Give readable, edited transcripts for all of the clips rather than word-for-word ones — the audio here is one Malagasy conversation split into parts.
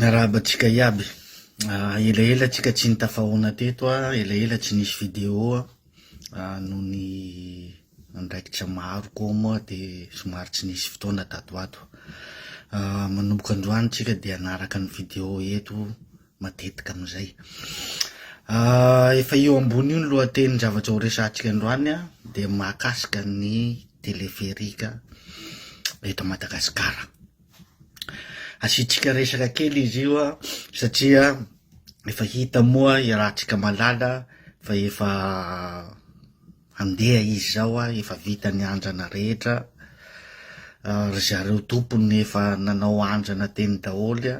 Miarabantsika iaby. Elaela tsika tsy nitafahoana teto elaela tsy nisy vidéo noho ny andraikitra maro koa moa de somary tsy nisy fotoana tato ato. Manomboka androany tsika de anaraka ny vidéo eto matetika amizay. Efa eo ambony io ny lohateny zavatra ho resahantsika androany de mahakasika ny teleferika eto Madagasikara. Asitsika resaka kely izy io satria efa hita moa iarahantsika malala fa efa andeha izy zao efa vita ny andrana rehetra, ry zareo tompony efa nanao andrana teny daholy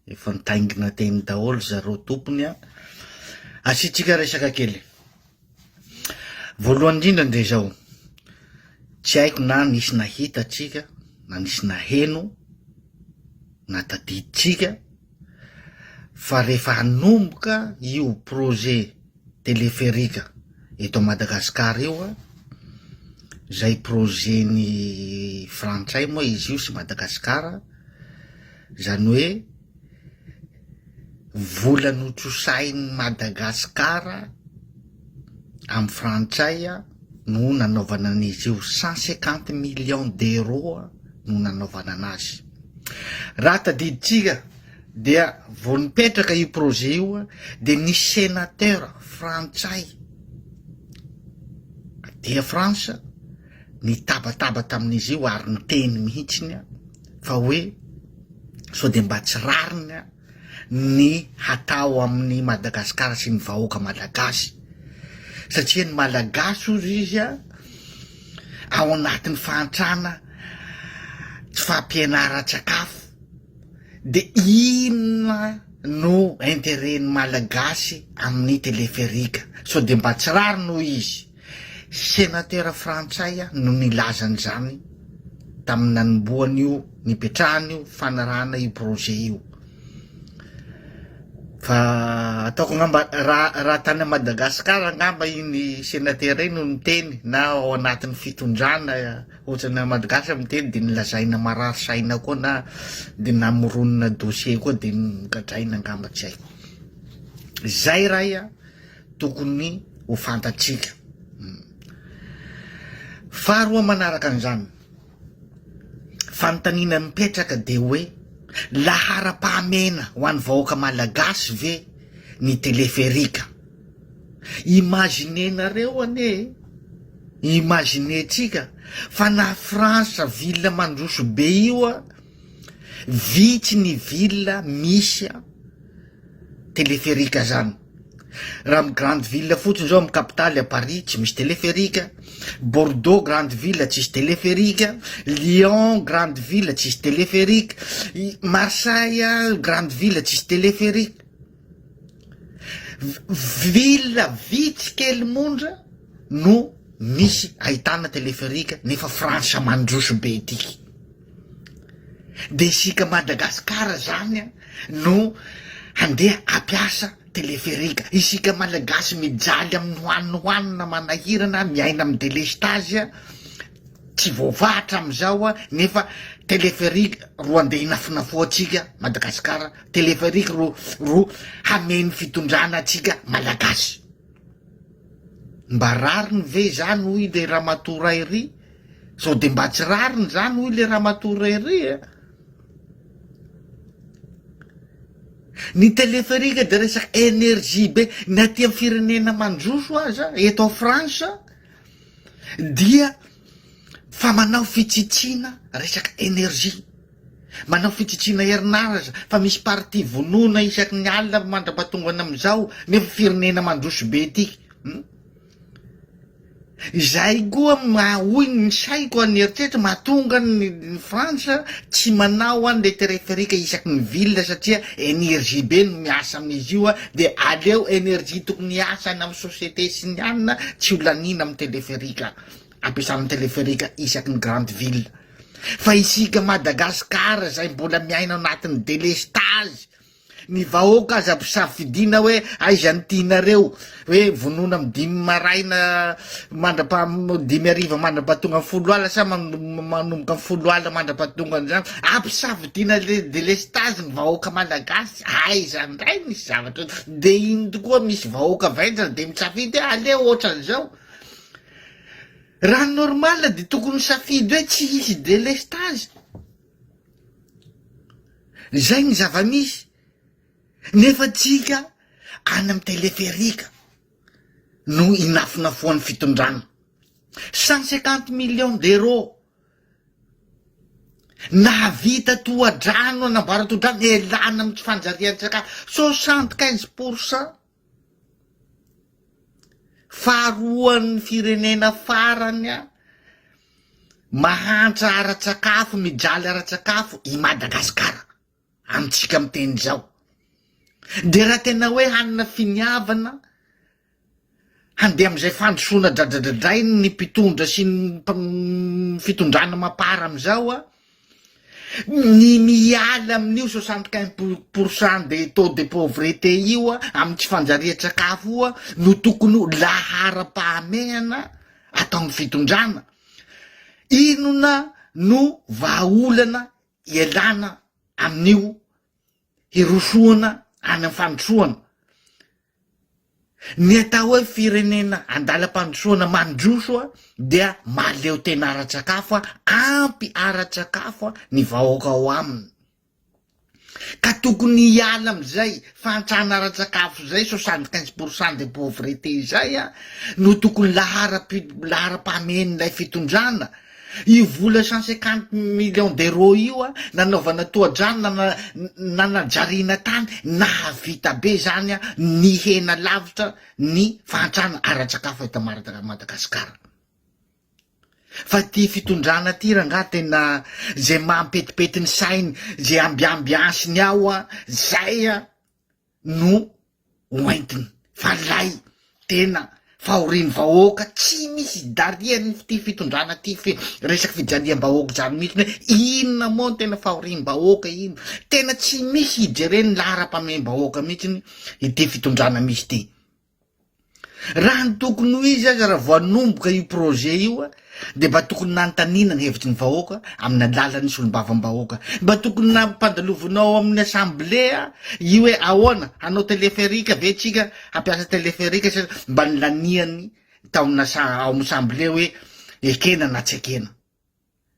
efa nitaingina teny daholy zareo tompony asitsika resaka kely. Voalohany indrindra ndre zao, tsy haiko na nisy nahita tsika na nisy naheno na tadiditsika fa rehefa hanomboka io projet teleferika eto Madagasikara io zay projet ny frantsay moa izy io sy Madagasikara, zany hoe vola notrosain'ny Madagasikara amy frantsay no nanaovana an'izy io 150 millions d'euros no nanaovana anazy. Raha tadiditsika dia vao nipetraka io projet io de ny sénateur frantsay dia France nitabataba tamin'izy io ary niteny mihitsiny fa hoe sao de mba tsy rariny ny hatao amin'ny Madagasikara sy ny vahoaka malagasy, satria ny malagasy ozy izy ao anatin'ny fahantrana tsy fampianara-tsakafo de inona no intérêt-ny malagasy amin'ny teleferika, sao de mba tsy rary no izy sénateur frantsay no nilazany zany tamin'ny nanomboany io nipetrahany io fanarahana io projet io. Fa ataoko ngamba raha tany Madagasikara ngamba iny sénateur iny no niteny na ao anatin'ny fitondrana ohatrany Madagasikara miteny de nilazaina marary saina koa na de namoronina dossier koa de nogadraina ngamba tsy haiko. Zay raha tokony ho fantatsika. Faharoa manaraka an'izany, fanontaniana mipetraka de hoe lahara-pahamena ho an'ny vahoaka malagasy ve ny teleferika. Imaginenareo ane, imaginetsika fa na Frantsa ville mandroso be io vitsy ny ville misy teleferika zany. Raha amy grande ville fotsiny zao amy capitale Paris tsy misy teleferika, Bordeaux grande ville tsisy teleferika, Lyon grande ville tsisy teleferika, Marseille grande ville tsisy teleferika. Ville vitsy kely mondra no misy ahitana teleferika nefa Frantsa mandroso be tiky. De isika Madagasikara zany no handeha ampiasa teleferika. Isika malagasy mijaly amin'ny hoanina manahirana miaina amy délestage tsy voavatra amizao nefa teleferika ro andeha hinafinafoatsika Madagasikara, teleferika ro hameny fitondrana atsika malagasy. Mba rariny ve zany hoy le ramatoa iry? Sao de mba tsy rariny zany hoy le ramatoa iry Ny teleferika de resaky énergie be ny aty amy firenena mandroso aza eto a Frantsa dia fa manao fitsitsina resaky énergie, manao fitsitsina herinaratra fa misy parti vonona isaky ny alina mandra-patongany amizao nefa firenena mandroso be tiky. Zay koa mahoy ny saiko ny eritreritra mahatonga ny Frantsa tsy manao le teleferika isaky ny ville satria énergie be no miasa amin'izy io de aleo énergie tokony hiasany amy société sy ny anina tsy ho lanina amy teleferika, ampiasany teleferika isaky ny grande ville. Fa isika Madagasikara zay mbola miaina anatin'ny délestage ny vahoaka aza ampisafidiana hoe aiza ny tianareo hoe vonona amy 5 maraina dimy ariva mandrapatonga amy 10 alina sa manomboka amy 10 alina mandrapatonga zany ampisafidiana delestage ny vahoaka malagasy aiza ndray misy zavatra de iny tokoa misy vahoaka vainjana de misafidy aleo ohatran'izao raha normal de tokony safidy hoe tsy hisy delestage zay ny zava-misy nefa tsika any amy teleferika no inafonafoan'ny fitondrana 150 millions d'euros nahavita toadrano anamboara toadrano elana amy tsy fanjarian-tsakafo 75% faharoan'ny firenena farany a mahantra ara-tsakafo mijaly ara-tsakafo i Madagasikara amitsika amy teny zao de raha tena hoe hanina finiavana handeha am'izay fandrosoana dradradradrainy ny mpitondra sy ny fitondrana mapara am'izao a ny miala amin'io 75% de taux de pauvreté io a amy tsy fanjaria-tsakafo io a no tokony lahara-pahamehana atao amy fitondrana inona no vahaolana ialana amin'io hirosoana any amy fandrosoana ny atao hoe firenena andalam-pandrosoana mandroso a dia maleo tena ara-tsakafo a ampy ara-tsakafo a ny vahoaka ao aminy ka tokony hiala am'izay fantrana ara-tsakafo zay 75% de pauvreté zay a no tokony lahara-pahamehan'ilay fitondrana io vola 150 millions d'euros io a nanaovana toadrano nanajariana tany nahavita be zany a ny hena lavitra ny fantrana ara-tsakafo eto Madagasikara fa ty fitondrana ty ranga tena zay mampetipety ny sainy zay ambiambiansiny ao a zay a no oentiny fa lay tena fahoriny vahoaka tsy misy dariany ty fitondrana ty resaky fijaliam-bahoaka zany mihitsy hoe inona moa ny tena fahoriny-bahoaka ino tena tsy misy ijereny lahara-pamehem-bahoaka mihitsy ity fitondrana misy ty raha ny tokony ho izy aza raha voanomboka io projet io a de mba tokony nantanina ny hevitry ny vahoaka amin'ny alalan'ny solombavam-bahoaka mba tokony nampandalovanao amin'ny assemblée io hoe ahoana hanao teleferika ve tsika hampiasa teleferika sa mba nilaniany taona ao amin'ny assemblée hoe ekena na tsy ekena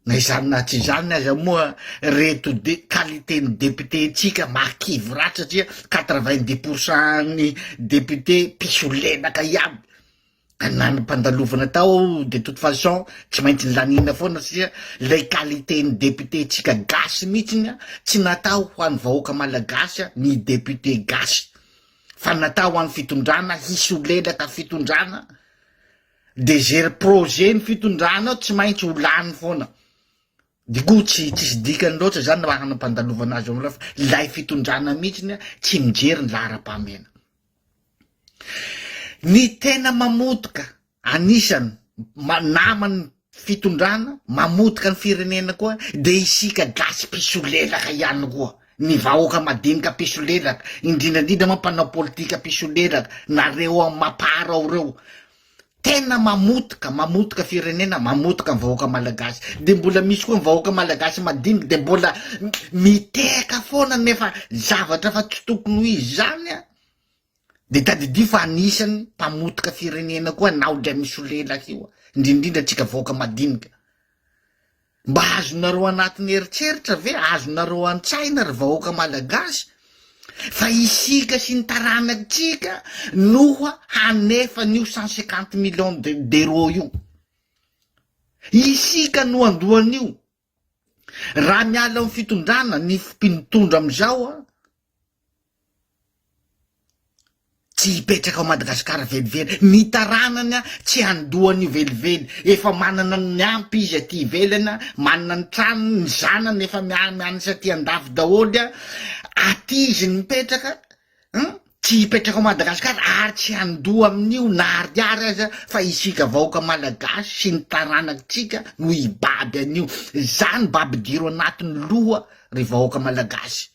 na izany na tsy izany aza moa reto de qualité ny député tsika makivy ratsy satria 90% ny député piso lenaka iaby nanampandalovana tao de toute façon tsy maintsy nilanina foana satria lay qualité ny député tsika gasy mihitsy tsy natao ho an'ny vahoaka malagasy ny député gasy fa natao ho an'ny fitondrana hisolelaka fitondrana de zay projet ny fitondrana tsy maintsy ho lany foana digo tsisy dikany loatra zany raha hanampandalovana azy am'raha fa lay fitondrana mihitsy tsy mijery ny lahara-pahamena ny tena mamotika anisany namany fitondrana mamotika ny firenena koa de isika gasy pisolelaka ihany koa ny vahoaka madinika pisolelaka indrindrandrindra mampanao politika pisolelaka nareo amy mapara ao reo tena mamotika firenena mamotika ny vahoaka malagasy de mbola misy koa ny vahoaka malagasy madinika de mbola miteka foana nefa zavatra fa tsy tokony ho izy zany a de tadidia fa anisany mpamotika firenena koa naodra misolelaka io indrindrindra tsika vahoaka madinika mba azonareo anatin'ny eritseritra ve azonareo an-tsaina ry vahoaka malagasy fa isika sy ny taranakitsika noha hanefa n'io 150 millions d'euros io isika no andohan'io raha miala amy fitondrana ny mpinitondra am'izao a tsy hipetraka ao Madagasikara velively ny taranany a tsy andohany velively efa manana ny ampy izy aty ivelany manana ny tranony ny zanany efa mianatra aty andafy daholy aty izy ny mipetraka tsy hipetraka ao Madagasikara ary tsy andoha amin'io na ariary aza fa isika vahoaka malagasy sy ny taranakitsika no hibaby an'io zany baby diro anatin'ny loha ry vahoaka malagasy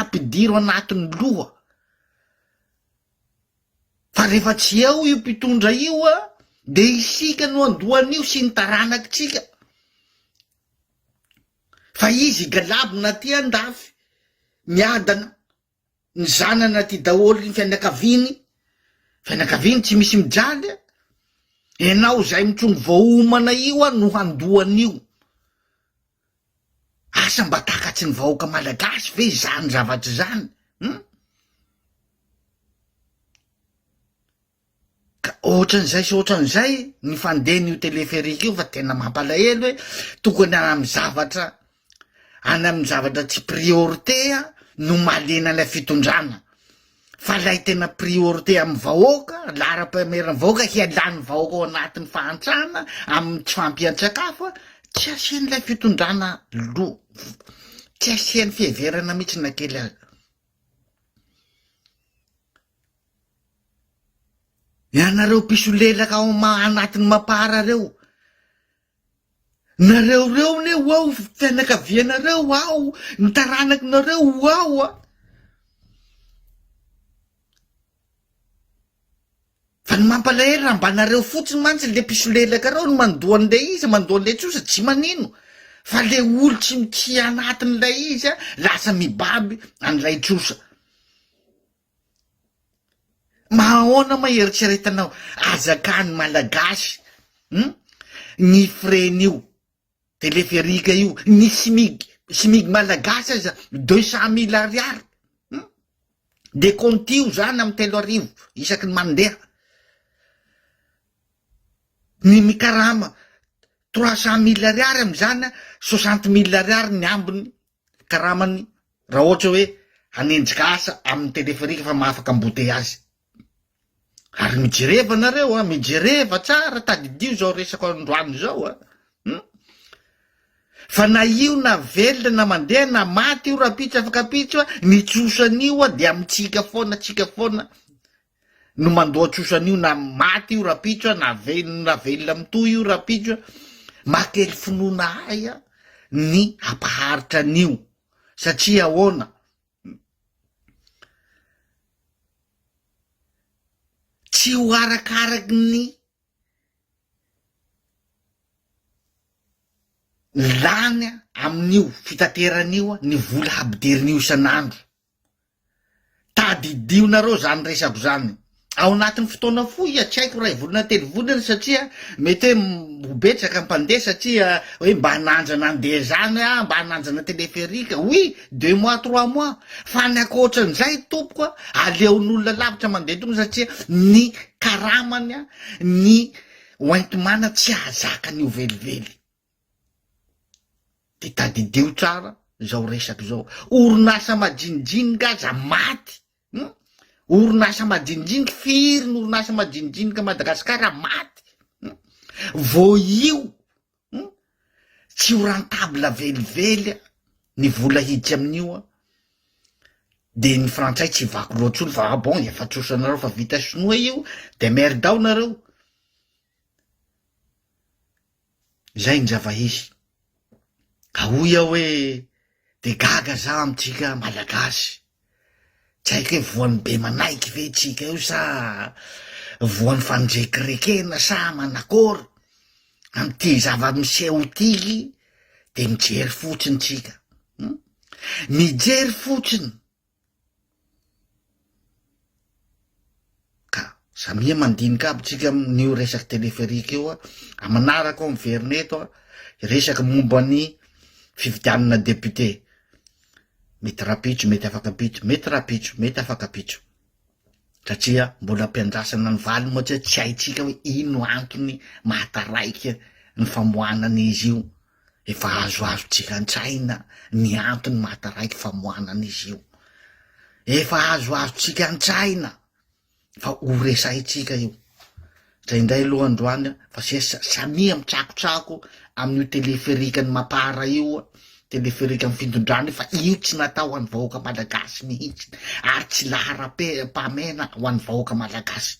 tampidiro anatin'ny loha. Fa rehefa tsy eo io mpitondra io de isika no andohan'io sy ny taranakitsika. Fa izy galabona ty andafy, miadana, ny zanana ty daholo ny fianakaviany tsy misy mijaly. Enao zay mitrongo vahoomana io no handohan'io. Asa mba takatsy ny vahoaka malagasy ve zany zavatry zany? Ka ohatran'izay sy ohatran'izay ny fandehan'io teleferika io fa tena mampalahelo hoe tokony any amin'ny zavatra tsy priorité no malena ilay fitondrana. Fa lay tena priorité amin'ny vahoaka, lara-pameran'ny vahoaka, hialan'ny vahoaka ao anatin'ny fahantrana, amin'ny tsy fampian-tsakafo, tsy asian'ilay fitondrana tsy asian'ny fiheverana mihitsy na kely azy. Ianareo pisolelaka ao anatin'ny mapara reo, nareo ne ao fianakavianareo ao, ny taranakinareo ao fa ny mampalahelo raha mbanareo fotsiny mantsy le pisolelaka reo no mandohan'le izy, mandohan'le tsosa tsy manino. Fa le olo tsy anatin'ilay izy lasa mibaby an'ilay tsosa. Mahoana maeritseretanao azakany malagasy ny fren'io teleferika io, ny simigy malagasy aza 200 000 ariary de kontio zany amy 3 arivo isaky ny mandeha. Ny mikarama 300 000 ariary am'izany 60 000 ariary ny ambiny karamany raha ohatra hoe hanenjika asa amin'ny teleferika fa mahafaka ambote azy. Ary mijereva nareo mijereva tsara tadidio zao resako androany zao fa na io na velona na mandeha na maty io rapitso afaka pitso ny tsosan'io de amitsika foana no mandoa tsosan'io, na maty io rapitso na velona amitoy io rapitso. Makely finoana ay ny ampaharitra an'io satria ahoana tsy ho arakaraky ny lany amin'io fitateran'io ny vola habiderin'io isan'andro. Tadidio nareo zany resako zany ao anatin'ny fotoana fohy tsy haiko ray volana telo volana satria mety hoe betsaka mpandeha satria hoe mba hanandrana andeha zany mba hanandrana teleferika, oui 2 mois 3 mois. Fa ny akoatran'izay tompoko aleon'olona lavitra mandeha tompo satria ny karamany ny oentimana tsy ahazakany velively. Ty tadidio tsara zao resaky zao. Orinasa majinijinika aza maty. Orinasa majinijinika firy ny orinasa majinijinika Madagasikara maty. Vo io tsy ho rentable velively ny vola hiditsy amin'io de ny frantsay tsy vaky loatsy olo fa bon efa trosanareo fa vita sinoa io de merdao nareo. Zay ny zava izy. Ka hoy aho hoe de gaga za amitsika malagasy. Tsy haiko hoe voan'ny be manaiky ve tsika io sa voan'ny fandrekerekena sa manakory amty zava-miseho tiky de mijery fotsiny tsika. Mijery fotsiny. Ka samia mandinika aby tsika amin'io resaky teleferika io amanaraka ao miverina eto resaky momba ny fividianana député. Mety rapitso, mety afaka pitso, mety rapitso, mety afaka pitso. Satria mbola ampiandrasana ny valy moa tsy haitsika hoe ino antony mahataraiky ny famoanana izy io. Efa azoazo tsika an-tsaina ny antony mahataraiky famoanana izy io. Efa azoazo tsika an-tsaina fa ho resaitsika io. Zay indray aloha androany fa samia mitsakotsako amin'io teleferikany mapara io, teleferika amin'ny fitondrana fa io tsy natao ho an'ny vahoaka malagasy mihitsy ary tsy lahara-pamena ho an'ny vahoaka malagasy.